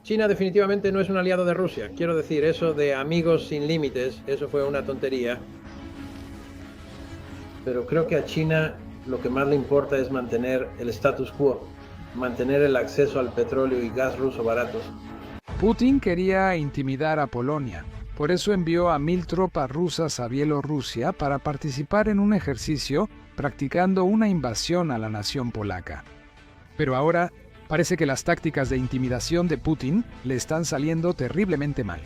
China definitivamente no es un aliado de Rusia. Quiero decir, eso de amigos sin límites, eso fue una tontería. Pero creo que a China lo que más le importa es mantener el status quo, mantener el acceso al petróleo y gas ruso baratos. Putin quería intimidar a Polonia. Por eso envió a 1000 tropas rusas a Bielorrusia para participar en un ejercicio practicando una invasión a la nación polaca. Pero ahora parece que las tácticas de intimidación de Putin le están saliendo terriblemente mal.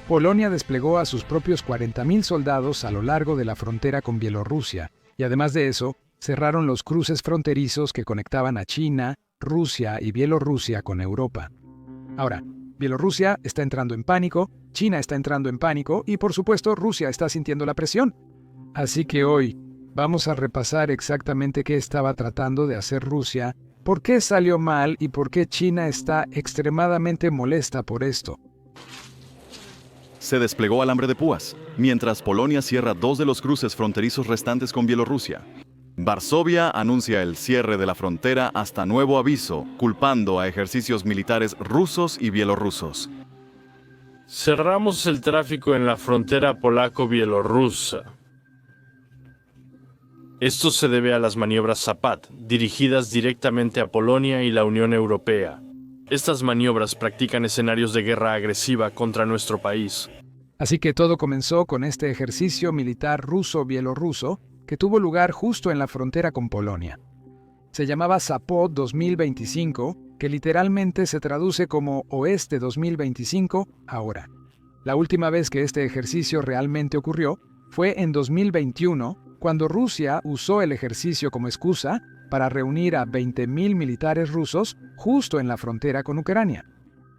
Polonia desplegó a sus propios 40,000 soldados a lo largo de la frontera con Bielorrusia, y además de eso, cerraron los cruces fronterizos que conectaban a China, Rusia y Bielorrusia con Europa. Ahora, Bielorrusia está entrando en pánico, China está entrando en pánico y por supuesto Rusia está sintiendo la presión. Así que hoy vamos a repasar exactamente qué estaba tratando de hacer Rusia, por qué salió mal y por qué China está extremadamente molesta por esto. Se desplegó alambre de púas, mientras Polonia cierra 2 de los cruces fronterizos restantes con Bielorrusia. Varsovia anuncia el cierre de la frontera hasta nuevo aviso, culpando a ejercicios militares rusos y bielorrusos. Cerramos el tráfico en la frontera polaco-bielorrusa. Esto se debe a las maniobras Zapad, dirigidas directamente a Polonia y la Unión Europea. Estas maniobras practican escenarios de guerra agresiva contra nuestro país. Así que todo comenzó con este ejercicio militar ruso-bielorruso que tuvo lugar justo en la frontera con Polonia. Se llamaba Zapad 2025, que literalmente se traduce como Oeste 2025 ahora. La última vez que este ejercicio realmente ocurrió fue en 2021, cuando Rusia usó el ejercicio como excusa para reunir a 20,000 militares rusos justo en la frontera con Ucrania.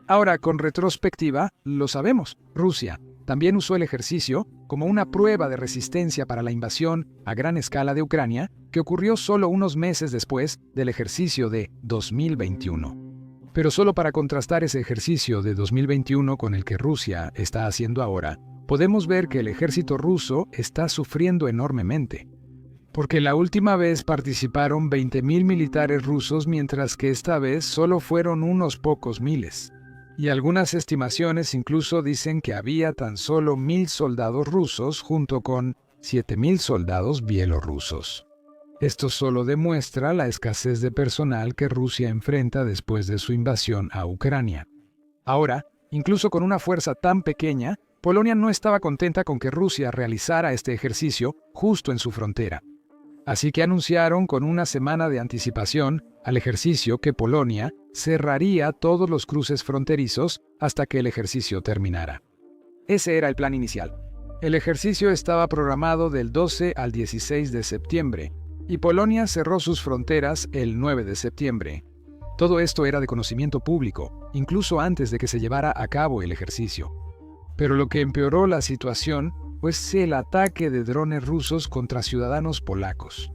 Ahora, con retrospectiva, lo sabemos, Rusia también usó el ejercicio como una prueba de resistencia para la invasión a gran escala de Ucrania, que ocurrió solo unos meses después del ejercicio de 2021. Pero solo para contrastar ese ejercicio de 2021 con el que Rusia está haciendo ahora, podemos ver que el ejército ruso está sufriendo enormemente. Porque la última vez participaron 20,000 militares rusos, mientras que esta vez solo fueron unos pocos miles. Y algunas estimaciones incluso dicen que había tan solo 1,000 soldados rusos junto con 7,000 soldados bielorrusos. Esto solo demuestra la escasez de personal que Rusia enfrenta después de su invasión a Ucrania. Ahora, incluso con una fuerza tan pequeña, Polonia no estaba contenta con que Rusia realizara este ejercicio justo en su frontera. Así que anunciaron con una semana de anticipación al ejercicio que Polonia cerraría todos los cruces fronterizos hasta que el ejercicio terminara. Ese era el plan inicial. El ejercicio estaba programado del 12 al 16 de septiembre y Polonia cerró sus fronteras el 9 de septiembre. Todo esto era de conocimiento público, incluso antes de que se llevara a cabo el ejercicio. Pero lo que empeoró la situación fue el ataque de drones rusos contra ciudadanos polacos.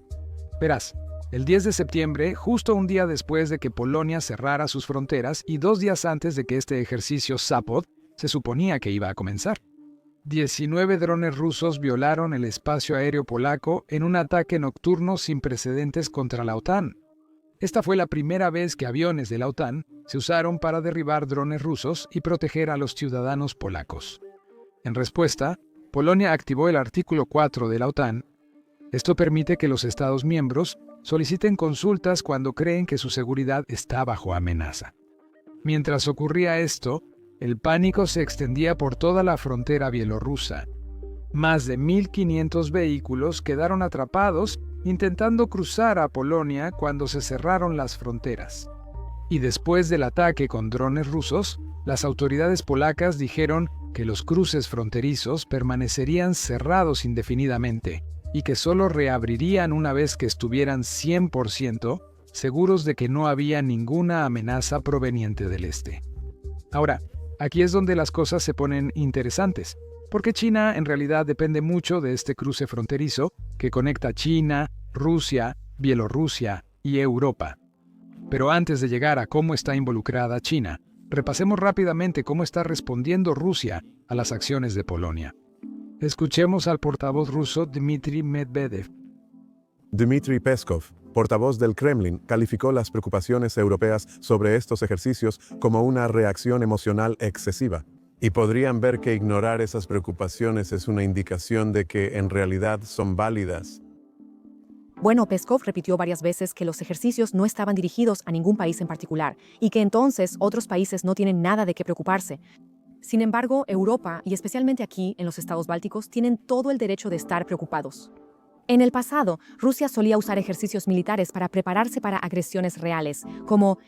Verás, el 10 de septiembre, justo un día después de que Polonia cerrara sus fronteras y 2 días antes de que este ejercicio Zapad se suponía que iba a comenzar, 19 drones rusos violaron el espacio aéreo polaco en un ataque nocturno sin precedentes contra la OTAN. Esta fue la primera vez que aviones de la OTAN se usaron para derribar drones rusos y proteger a los ciudadanos polacos. En respuesta, Polonia activó el artículo 4 de la OTAN. Esto permite que los Estados miembros soliciten consultas cuando creen que su seguridad está bajo amenaza. Mientras ocurría esto, el pánico se extendía por toda la frontera bielorrusa. Más de 1,500 vehículos quedaron atrapados intentando cruzar a Polonia cuando se cerraron las fronteras. Y después del ataque con drones rusos, las autoridades polacas dijeron que los cruces fronterizos permanecerían cerrados indefinidamente y que solo reabrirían una vez que estuvieran 100% seguros de que no había ninguna amenaza proveniente del este. Ahora, aquí es donde las cosas se ponen interesantes, porque China en realidad depende mucho de este cruce fronterizo que conecta China, Rusia, Bielorrusia y Europa. Pero antes de llegar a cómo está involucrada China, repasemos rápidamente cómo está respondiendo Rusia a las acciones de Polonia. Escuchemos al portavoz ruso Dmitry Medvedev. Dmitry Peskov, portavoz del Kremlin, calificó las preocupaciones europeas sobre estos ejercicios como una reacción emocional excesiva. Y podrían ver que ignorar esas preocupaciones es una indicación de que en realidad son válidas. Bueno, Peskov repitió varias veces que los ejercicios no estaban dirigidos a ningún país en particular y que entonces otros países no tienen nada de qué preocuparse. Sin embargo, Europa, y especialmente aquí en los estados bálticos, tienen todo el derecho de estar preocupados. En el pasado, Rusia solía usar ejercicios militares para prepararse para agresiones reales, como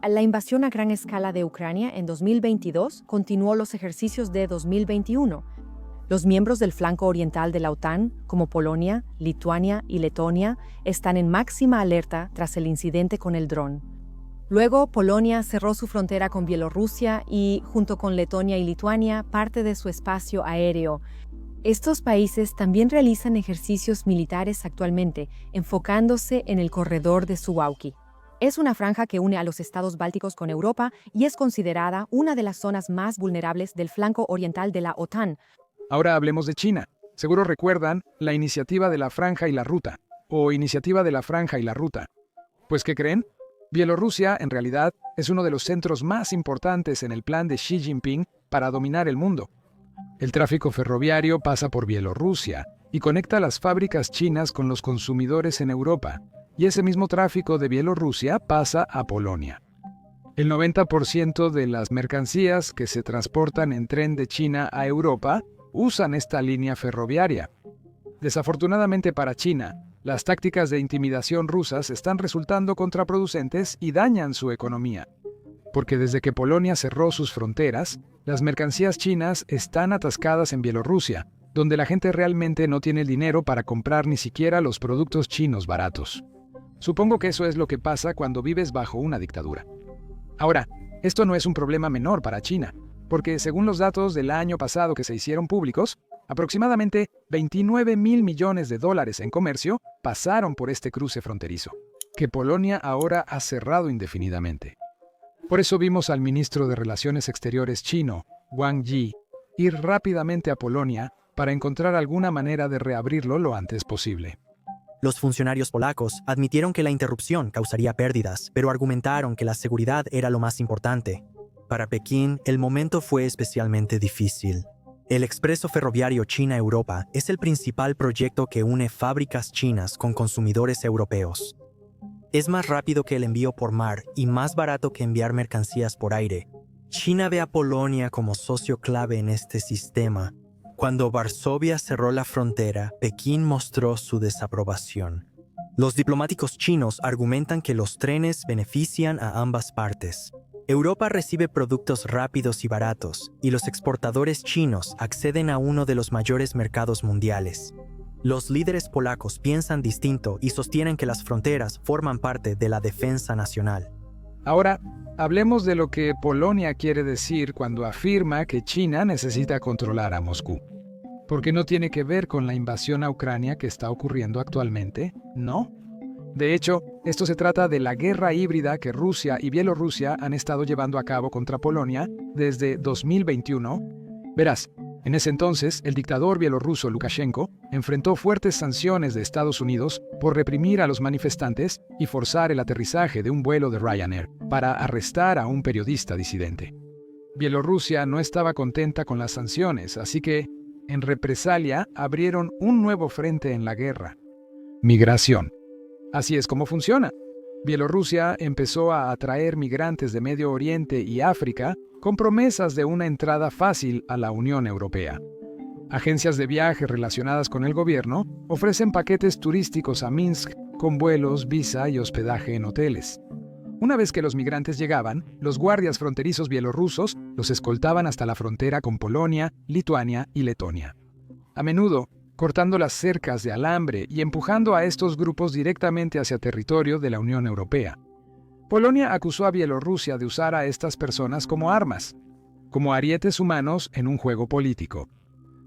la invasión a gran escala de Ucrania en 2022 continuó los ejercicios de 2021. Los miembros del flanco oriental de la OTAN, como Polonia, Lituania y Letonia, están en máxima alerta tras el incidente con el dron. Luego, Polonia cerró su frontera con Bielorrusia y, junto con Letonia y Lituania, parte de su espacio aéreo. Estos países también realizan ejercicios militares actualmente, enfocándose en el corredor de Suwałki. Es una franja que une a los estados bálticos con Europa y es considerada una de las zonas más vulnerables del flanco oriental de la OTAN. Ahora hablemos de China. Seguro recuerdan la iniciativa de la Franja y la Ruta, o Iniciativa de la Franja y la Ruta. Pues, ¿qué creen? Bielorrusia, en realidad, es uno de los centros más importantes en el plan de Xi Jinping para dominar el mundo. El tráfico ferroviario pasa por Bielorrusia y conecta las fábricas chinas con los consumidores en Europa, y ese mismo tráfico de Bielorrusia pasa a Polonia. El 90% de las mercancías que se transportan en tren de China a Europa usan esta línea ferroviaria. Desafortunadamente para China, las tácticas de intimidación rusas están resultando contraproducentes y dañan su economía. Porque desde que Polonia cerró sus fronteras, las mercancías chinas están atascadas en Bielorrusia, donde la gente realmente no tiene el dinero para comprar ni siquiera los productos chinos baratos. Supongo que eso es lo que pasa cuando vives bajo una dictadura. Ahora, esto no es un problema menor para China, porque según los datos del año pasado que se hicieron públicos, aproximadamente 29.000 millones de dólares en comercio pasaron por este cruce fronterizo, que Polonia ahora ha cerrado indefinidamente. Por eso vimos al ministro de Relaciones Exteriores chino, Wang Yi, ir rápidamente a Polonia para encontrar alguna manera de reabrirlo lo antes posible. Los funcionarios polacos admitieron que la interrupción causaría pérdidas, pero argumentaron que la seguridad era lo más importante. Para Pekín, el momento fue especialmente difícil. El expreso ferroviario China-Europa es el principal proyecto que une fábricas chinas con consumidores europeos. Es más rápido que el envío por mar y más barato que enviar mercancías por aire. China ve a Polonia como socio clave en este sistema. Cuando Varsovia cerró la frontera, Pekín mostró su desaprobación. Los diplomáticos chinos argumentan que los trenes benefician a ambas partes. Europa recibe productos rápidos y baratos, y los exportadores chinos acceden a uno de los mayores mercados mundiales. Los líderes polacos piensan distinto y sostienen que las fronteras forman parte de la defensa nacional. Ahora, hablemos de lo que Polonia quiere decir cuando afirma que China necesita controlar a Moscú. Porque no tiene que ver con la invasión a Ucrania que está ocurriendo actualmente, ¿no? De hecho, esto se trata de la guerra híbrida que Rusia y Bielorrusia han estado llevando a cabo contra Polonia desde 2021. Verás, en ese entonces, el dictador bielorruso Lukashenko enfrentó fuertes sanciones de Estados Unidos por reprimir a los manifestantes y forzar el aterrizaje de un vuelo de Ryanair para arrestar a un periodista disidente. Bielorrusia no estaba contenta con las sanciones, así que, en represalia, abrieron un nuevo frente en la guerra: migración. Así es como funciona. Bielorrusia empezó a atraer migrantes de Medio Oriente y África con promesas de una entrada fácil a la Unión Europea. Agencias de viaje relacionadas con el gobierno ofrecen paquetes turísticos a Minsk con vuelos, visa y hospedaje en hoteles. Una vez que los migrantes llegaban, los guardias fronterizos bielorrusos los escoltaban hasta la frontera con Polonia, Lituania y Letonia. A menudo, cortando las cercas de alambre y empujando a estos grupos directamente hacia territorio de la Unión Europea. Polonia acusó a Bielorrusia de usar a estas personas como armas, como arietes humanos en un juego político.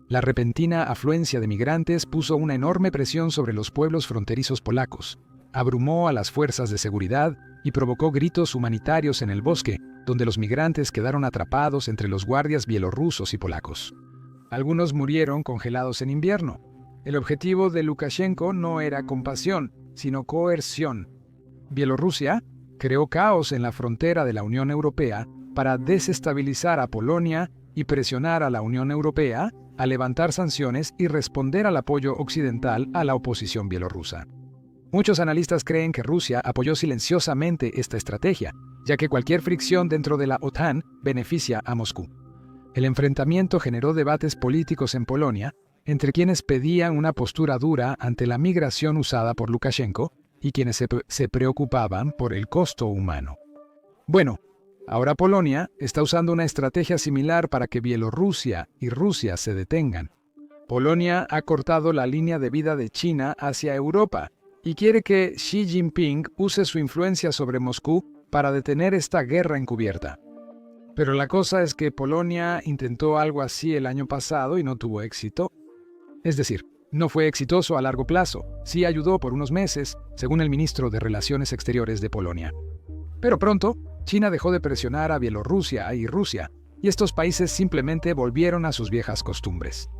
La repentina afluencia de migrantes puso una enorme presión sobre los pueblos fronterizos polacos, abrumó a las fuerzas de seguridad y provocó gritos humanitarios en el bosque, donde los migrantes quedaron atrapados entre los guardias bielorrusos y polacos. Algunos murieron congelados en invierno. El objetivo de Lukashenko no era compasión, sino coerción. Bielorrusia creó caos en la frontera de la Unión Europea para desestabilizar a Polonia y presionar a la Unión Europea a levantar sanciones y responder al apoyo occidental a la oposición bielorrusa. Muchos analistas creen que Rusia apoyó silenciosamente esta estrategia, ya que cualquier fricción dentro de la OTAN beneficia a Moscú. El enfrentamiento generó debates políticos en Polonia, entre quienes pedían una postura dura ante la migración usada por Lukashenko y quienes se preocupaban por el costo humano. Bueno, ahora Polonia está usando una estrategia similar para que Bielorrusia y Rusia se detengan. Polonia ha cortado la línea de vida de China hacia Europa y quiere que Xi Jinping use su influencia sobre Moscú para detener esta guerra encubierta. Pero la cosa es que Polonia intentó algo así el año pasado y no tuvo éxito. Es decir, no fue exitoso a largo plazo, sí ayudó por unos meses, según el ministro de Relaciones Exteriores de Polonia. Pero pronto, China dejó de presionar a Bielorrusia y Rusia, y estos países simplemente volvieron a sus viejas costumbres.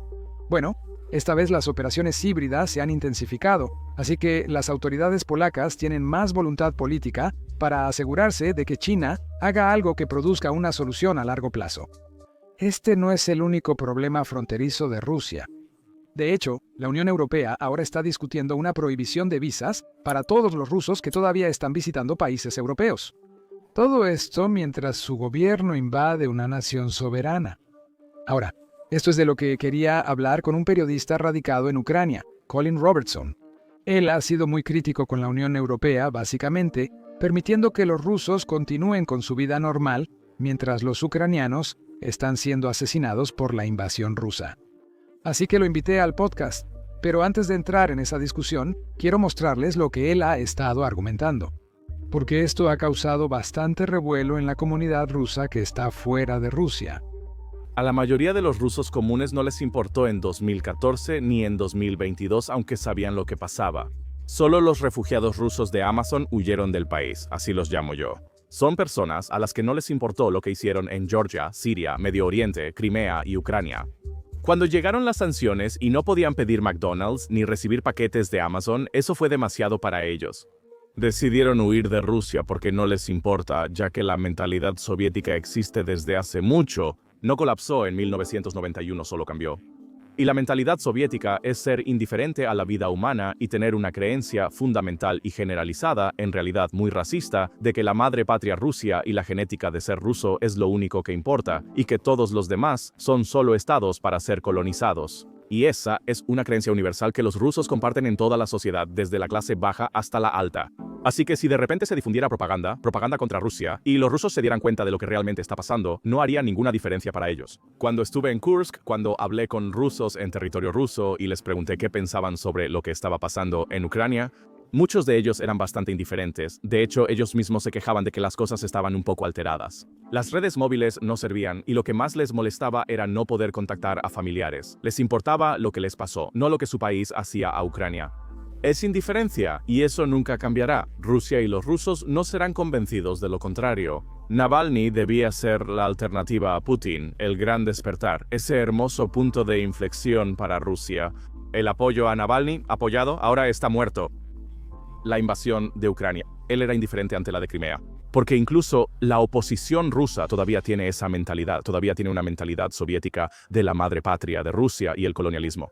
Bueno, esta vez las operaciones híbridas se han intensificado, así que las autoridades polacas tienen más voluntad política para asegurarse de que China haga algo que produzca una solución a largo plazo. Este no es el único problema fronterizo de Rusia. De hecho, la Unión Europea ahora está discutiendo una prohibición de visas para todos los rusos que todavía están visitando países europeos. Todo esto mientras su gobierno invade una nación soberana. Ahora, esto es de lo que quería hablar con un periodista radicado en Ucrania, Colin Robertson. Él ha sido muy crítico con la Unión Europea, básicamente, permitiendo que los rusos continúen con su vida normal mientras los ucranianos están siendo asesinados por la invasión rusa. Así que lo invité al podcast, pero antes de entrar en esa discusión, quiero mostrarles lo que él ha estado argumentando, porque esto ha causado bastante revuelo en la comunidad rusa que está fuera de Rusia. A la mayoría de los rusos comunes no les importó en 2014 ni en 2022, aunque sabían lo que pasaba. Solo los refugiados rusos de Amazon huyeron del país, así los llamo yo. Son personas a las que no les importó lo que hicieron en Georgia, Siria, Medio Oriente, Crimea y Ucrania. Cuando llegaron las sanciones y no podían pedir McDonald's ni recibir paquetes de Amazon, eso fue demasiado para ellos. Decidieron huir de Rusia porque no les importa, ya que la mentalidad soviética existe desde hace mucho. No colapsó en 1991, solo cambió. Y la mentalidad soviética es ser indiferente a la vida humana y tener una creencia fundamental y generalizada, en realidad muy racista, de que la madre patria Rusia y la genética de ser ruso es lo único que importa, y que todos los demás son solo estados para ser colonizados. Y esa es una creencia universal que los rusos comparten en toda la sociedad, desde la clase baja hasta la alta. Así que si de repente se difundiera propaganda contra Rusia, y los rusos se dieran cuenta de lo que realmente está pasando, no haría ninguna diferencia para ellos. Cuando estuve en Kursk, cuando hablé con rusos en territorio ruso y les pregunté qué pensaban sobre lo que estaba pasando en Ucrania, muchos de ellos eran bastante indiferentes. De hecho, ellos mismos se quejaban de que las cosas estaban un poco alteradas. Las redes móviles no servían y lo que más les molestaba era no poder contactar a familiares. Les importaba lo que les pasó, no lo que su país hacía a Ucrania. Es indiferencia, y eso nunca cambiará. Rusia y los rusos no serán convencidos de lo contrario. Navalny debía ser la alternativa a Putin, el gran despertar, ese hermoso punto de inflexión para Rusia. El apoyo a Navalny, apoyado, ahora está muerto. La invasión de Ucrania. Él era indiferente ante la de Crimea. Porque incluso la oposición rusa todavía tiene esa mentalidad, todavía tiene una mentalidad soviética de la madre patria de Rusia y el colonialismo.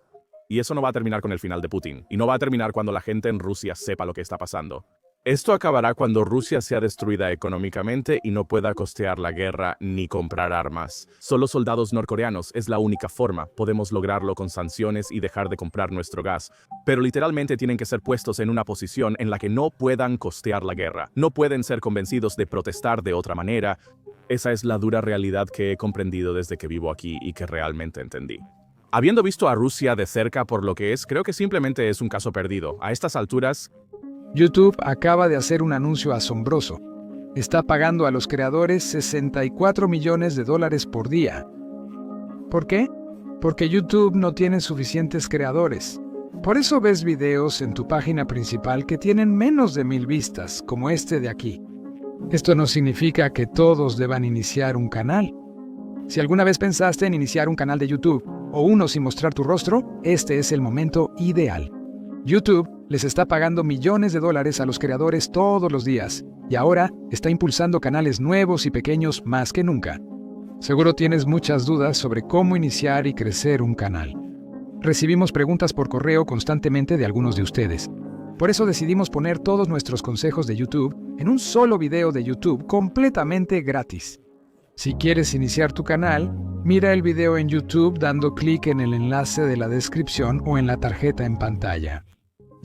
Y eso no va a terminar con el final de Putin, y no va a terminar cuando la gente en Rusia sepa lo que está pasando. Esto acabará cuando Rusia sea destruida económicamente y no pueda costear la guerra ni comprar armas. Solo soldados norcoreanos es la única forma. Podemos lograrlo con sanciones y dejar de comprar nuestro gas. Pero literalmente tienen que ser puestos en una posición en la que no puedan costear la guerra. No pueden ser convencidos de protestar de otra manera. Esa es la dura realidad que he comprendido desde que vivo aquí y que realmente entendí. Habiendo visto a Rusia de cerca por lo que es, creo que simplemente es un caso perdido. A estas alturas, YouTube acaba de hacer un anuncio asombroso. Está pagando a los creadores $64 millones por día. ¿Por qué? Porque YouTube no tiene suficientes creadores. Por eso ves videos en tu página principal que tienen menos de 1000 vistas, como este de aquí. Esto no significa que todos deban iniciar un canal. Si alguna vez pensaste en iniciar un canal de YouTube, o uno sin mostrar tu rostro, este es el momento ideal. YouTube Les está pagando millones de dólares a los creadores todos los días, y ahora está impulsando canales nuevos y pequeños más que nunca. Seguro tienes muchas dudas sobre cómo iniciar y crecer un canal. Recibimos preguntas por correo constantemente de algunos de ustedes. Por eso decidimos poner todos nuestros consejos de YouTube en un solo video de YouTube completamente gratis. Si quieres iniciar tu canal, mira el video en YouTube dando clic en el enlace de la descripción o en la tarjeta en pantalla.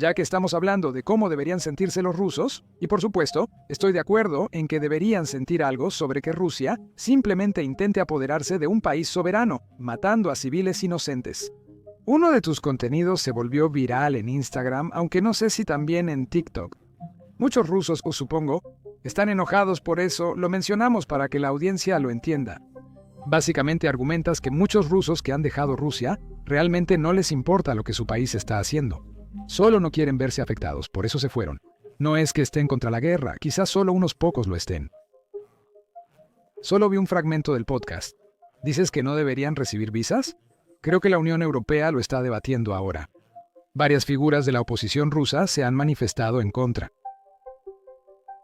Ya que estamos hablando de cómo deberían sentirse los rusos, y por supuesto, estoy de acuerdo en que deberían sentir algo sobre que Rusia simplemente intente apoderarse de un país soberano, matando a civiles inocentes. Uno de tus contenidos se volvió viral en Instagram, aunque no sé si también en TikTok. Muchos rusos, os supongo, están enojados por eso, lo mencionamos para que la audiencia lo entienda. Básicamente argumentas que muchos rusos que han dejado Rusia realmente no les importa lo que su país está haciendo. Solo no quieren verse afectados, por eso se fueron. No es que estén contra la guerra, quizás solo unos pocos lo estén. Solo vi un fragmento del podcast. ¿Dices que no deberían recibir visas? Creo que la Unión Europea lo está debatiendo ahora. Varias figuras de la oposición rusa se han manifestado en contra.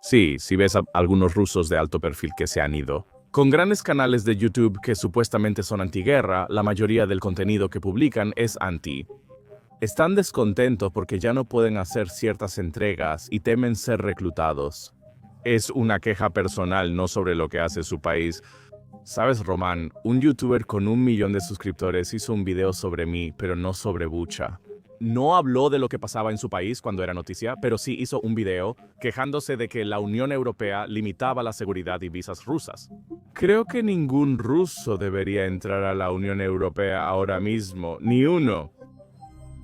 Sí, si ves a algunos rusos de alto perfil que se han ido. Con grandes canales de YouTube que supuestamente son antiguerra, la mayoría del contenido que publican es anti. Están descontentos porque ya no pueden hacer ciertas entregas y temen ser reclutados. Es una queja personal, no sobre lo que hace su país. ¿Sabes, Román? Un youtuber con 1 millón de suscriptores hizo un video sobre mí, pero no sobre Bucha. No habló de lo que pasaba en su país cuando era noticia, pero sí hizo un video quejándose de que la Unión Europea limitaba la seguridad y visas rusas. Creo que ningún ruso debería entrar a la Unión Europea ahora mismo, ni uno.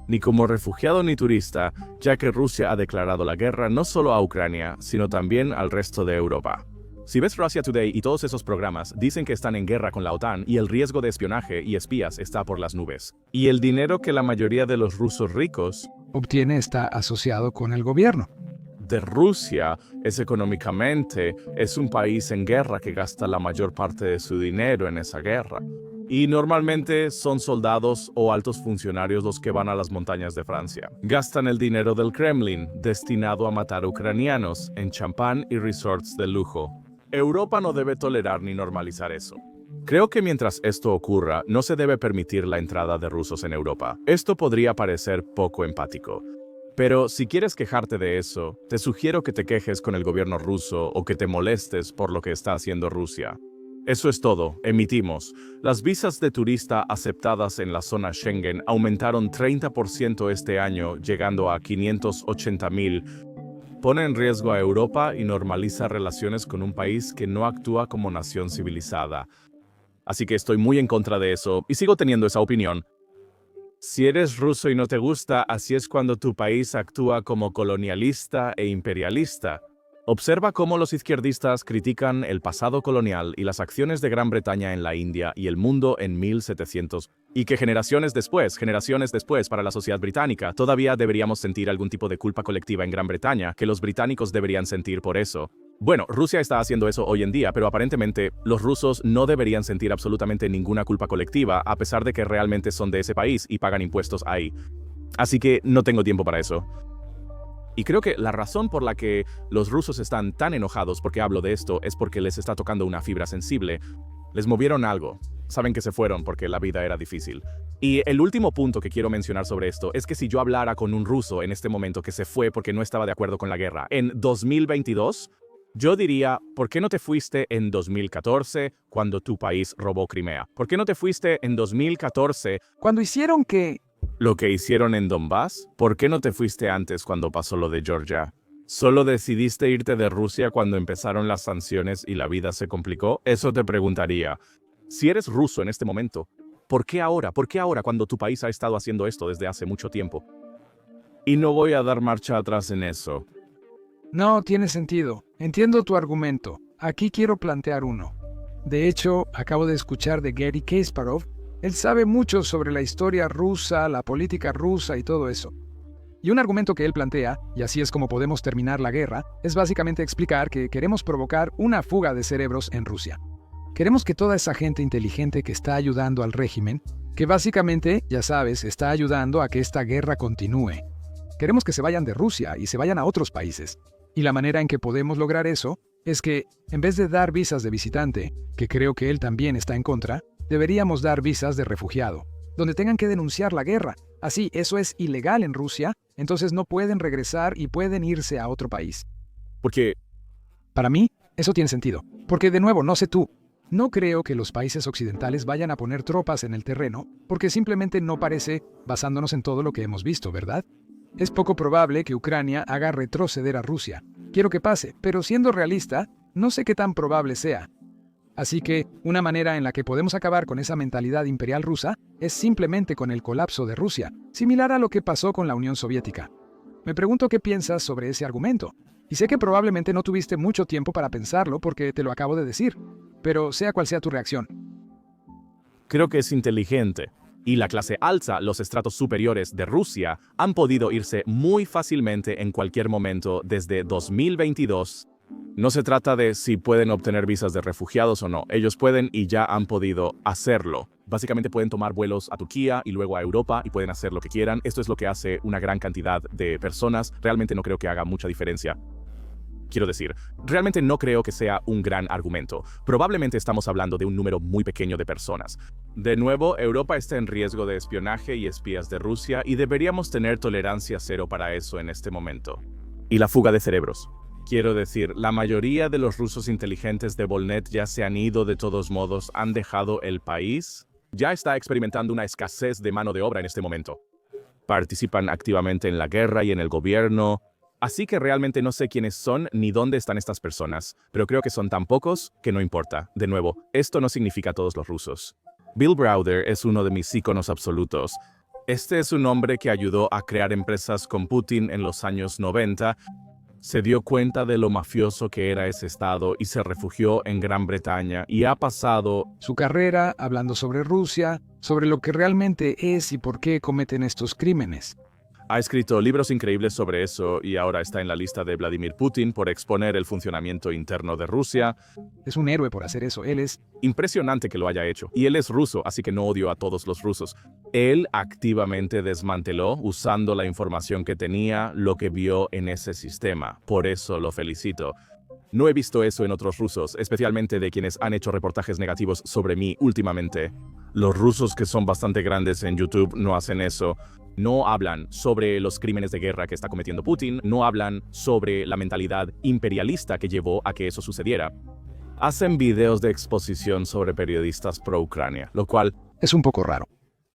Ni como refugiado ni turista, ya que Rusia ha declarado la guerra no solo a Ucrania, sino también al resto de Europa. Si ves Russia Today y todos esos programas, dicen que están en guerra con la OTAN y el riesgo de espionaje y espías está por las nubes. Y el dinero que la mayoría de los rusos ricos obtiene está asociado con el gobierno. De Rusia es un país en guerra que gasta la mayor parte de su dinero en esa guerra. Y normalmente son soldados o altos funcionarios los que van a las montañas de Francia. Gastan el dinero del Kremlin, destinado a matar ucranianos, en champán y resorts de lujo. Europa no debe tolerar ni normalizar eso. Creo que mientras esto ocurra, no se debe permitir la entrada de rusos en Europa. Esto podría parecer poco empático. Pero si quieres quejarte de eso, te sugiero que te quejes con el gobierno ruso o que te molestes por lo que está haciendo Rusia. Eso es todo, emitimos. Las visas de turista aceptadas en la zona Schengen aumentaron 30% este año, llegando a 580,000. Pone en riesgo a Europa y normaliza relaciones con un país que no actúa como nación civilizada. Así que estoy muy en contra de eso y sigo teniendo esa opinión. Si eres ruso y no te gusta, así es cuando tu país actúa como colonialista e imperialista. Observa cómo los izquierdistas critican el pasado colonial y las acciones de Gran Bretaña en la India y el mundo en 1700, y que generaciones después, para la sociedad británica, todavía deberíamos sentir algún tipo de culpa colectiva en Gran Bretaña, que los británicos deberían sentir por eso. Bueno, Rusia está haciendo eso hoy en día, pero aparentemente los rusos no deberían sentir absolutamente ninguna culpa colectiva, a pesar de que realmente son de ese país y pagan impuestos ahí. Así que no tengo tiempo para eso. Y creo que la razón por la que los rusos están tan enojados porque hablo de esto es porque les está tocando una fibra sensible. Les movieron algo. Saben que se fueron porque la vida era difícil. Y el último punto que quiero mencionar sobre esto es que si yo hablara con un ruso en este momento que se fue porque no estaba de acuerdo con la guerra, en 2022, yo diría, ¿por qué no te fuiste en 2014 cuando tu país robó Crimea? ¿Por qué no te fuiste en 2014 cuando hicieron que... lo que hicieron en Donbass? ¿Por qué no te fuiste antes cuando pasó lo de Georgia? ¿Solo decidiste irte de Rusia cuando empezaron las sanciones y la vida se complicó? Eso te preguntaría. Si eres ruso en este momento, ¿por qué ahora? ¿Por qué ahora cuando tu país ha estado haciendo esto desde hace mucho tiempo? Y no voy a dar marcha atrás en eso. No, tiene sentido. Entiendo tu argumento. Aquí quiero plantear uno. De hecho, acabo de escuchar de Garry Kasparov. Él sabe mucho sobre la historia rusa, la política rusa y todo eso. Y un argumento que él plantea, y así es como podemos terminar la guerra, es básicamente explicar que queremos provocar una fuga de cerebros en Rusia. Queremos que toda esa gente inteligente que está ayudando al régimen, que básicamente, ya sabes, está ayudando a que esta guerra continúe. Queremos que se vayan de Rusia y se vayan a otros países. Y la manera en que podemos lograr eso es que, en vez de dar visas de visitante, que creo que él también está en contra, deberíamos dar visas de refugiado, donde tengan que denunciar la guerra. Así, eso es ilegal en Rusia, entonces no pueden regresar y pueden irse a otro país. Porque Para mí, eso tiene sentido. Porque, de nuevo, no sé tú, no creo que los países occidentales vayan a poner tropas en el terreno, porque simplemente no parece, basándonos en todo lo que hemos visto, ¿verdad? Es poco probable que Ucrania haga retroceder a Rusia. Quiero que pase, pero siendo realista, no sé qué tan probable sea. Así que, una manera en la que podemos acabar con esa mentalidad imperial rusa es simplemente con el colapso de Rusia, similar a lo que pasó con la Unión Soviética. Me pregunto qué piensas sobre ese argumento. Y sé que probablemente no tuviste mucho tiempo para pensarlo porque te lo acabo de decir, pero sea cual sea tu reacción. creo que es inteligente. Y la clase alta, los estratos superiores de Rusia, han podido irse muy fácilmente en cualquier momento desde 2022. No se trata de si pueden obtener visas de refugiados o no. Ellos pueden y ya han podido hacerlo. Básicamente pueden tomar vuelos a Turquía y luego a Europa y pueden hacer lo que quieran. Esto es lo que hace una gran cantidad de personas. Realmente no creo que haga mucha diferencia. Quiero decir, realmente no creo que sea un gran argumento. Probablemente estamos hablando de un número muy pequeño de personas. De nuevo, Europa está en riesgo de espionaje y espías de Rusia y deberíamos tener tolerancia cero para eso en este momento. Y la fuga de cerebros. Quiero decir, la mayoría de los rusos inteligentes de Volnet ya se han ido de todos modos, han dejado el país. Ya está experimentando una escasez de mano de obra en este momento. Participan activamente en la guerra y en el gobierno. Así que realmente no sé quiénes son ni dónde están estas personas, pero creo que son tan pocos que no importa. De nuevo, esto no significa todos los rusos. Bill Browder es uno de mis íconos absolutos. Este es un hombre que ayudó a crear empresas con Putin en los años 90. Se dio cuenta de lo mafioso que era ese estado y se refugió en Gran Bretaña y ha pasado Su carrera hablando sobre Rusia, sobre lo que realmente es y por qué cometen estos crímenes. Ha escrito libros increíbles sobre eso y ahora está en la lista de Vladimir Putin por exponer el funcionamiento interno de Rusia. Es un héroe por hacer eso. Él es... Impresionante que lo haya hecho. Y él es ruso, así que no odio a todos los rusos. Él activamente desmanteló, usando la información que tenía, lo que vio en ese sistema. Por eso lo felicito. No he visto eso en otros rusos, especialmente de quienes han hecho reportajes negativos sobre mí últimamente. Los rusos que son bastante grandes en YouTube no hacen eso. No hablan sobre los crímenes de guerra que está cometiendo Putin, no hablan sobre la mentalidad imperialista que llevó a que eso sucediera. Hacen videos de exposición sobre periodistas pro-Ucrania, lo cual Es un poco raro.